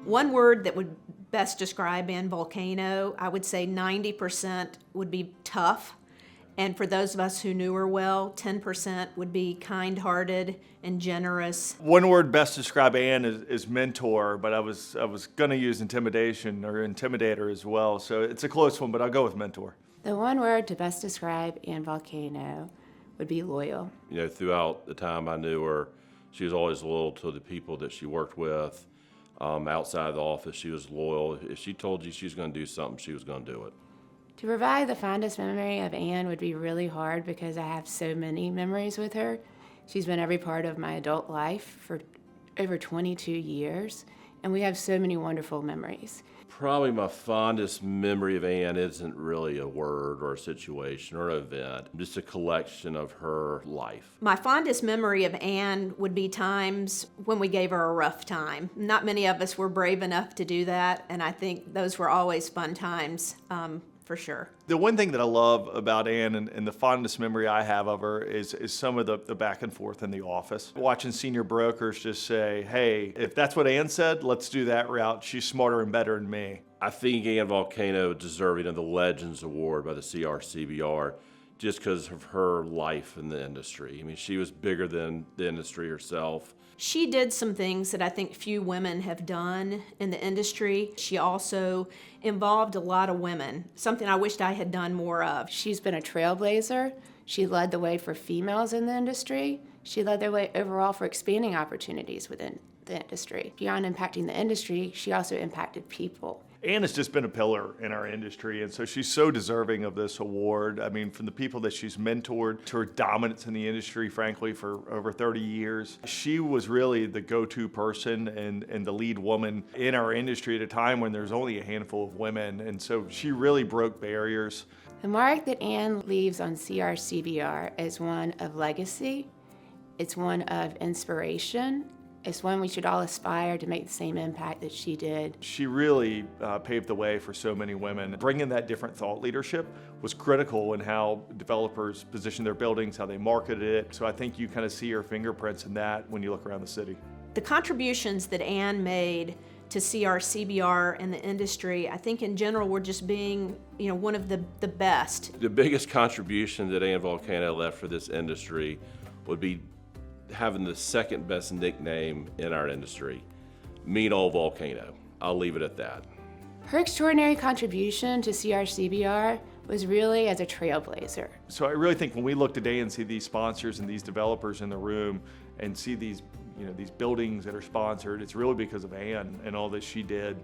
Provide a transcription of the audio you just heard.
One word that would best describe Anne Vulcano, I would say 90% would be tough. And for those of us who knew her well, 10% would be kind-hearted and generous. One word best to describe Anne is mentor, but I was going to use intimidation or intimidator as well. So it's a close one, but I'll go with mentor. The one word to best describe Anne Vulcano would be loyal. You know, throughout the time I knew her, she was always loyal to the people that she worked with. Outside of the office, she was loyal. If she told you she was going to do something, she was going to do it. To provide the fondest memory of Anne would be really hard because I have so many memories with her. She's been every part of my adult life for over 22 years, and we have so many wonderful memories. Probably my fondest memory of Anne isn't really a word or a situation or an event, just a collection of her life. My fondest memory of Anne would be times when we gave her a rough time. Not many of us were brave enough to do that, and I think those were always fun times. For sure. The one thing that I love about Anne and the fondest memory I have of her is some of the back and forth in the office. Watching senior brokers just say, hey, if that's what Anne said, let's do that route. She's smarter and better than me. I think Anne Vulcano is deserving of the Legends Award by the CRCBR just because of her life in the industry. I mean, she was bigger than the industry herself. She did some things that I think few women have done in the industry. She also involved a lot of women, something I wished I had done more of. She's been a trailblazer. She led the way for females in the industry. She led the way overall for expanding opportunities within the industry. Beyond impacting the industry, she also impacted people. Anne has just been a pillar in our industry, and so she's so deserving of this award. I mean, from the people that she's mentored to her dominance in the industry, frankly, for over 30 years. She was really the go-to person and the lead woman in our industry at a time when there's only a handful of women, and so she really broke barriers. The mark that Anne leaves on CRCBR is one of legacy. It's one of inspiration. It's one we should all aspire to make the same impact that she did. She really paved the way for so many women. Bringing that different thought leadership was critical in how developers positioned their buildings, how they marketed it. So I think you kind of see her fingerprints in that when you look around the city. The contributions that Anne made to CRCBR and the industry, I think in general we're just being, one of the best. The biggest contribution that Anne Vulcano left for this industry would be having the second best nickname in our industry, Mean Old Vulcano. I'll leave it at that. Her extraordinary contribution to CRCBR was really as a trailblazer. So I really think when we look today and see these sponsors and these developers in the room and see these, these buildings that are sponsored, it's really because of Anne and all that she did.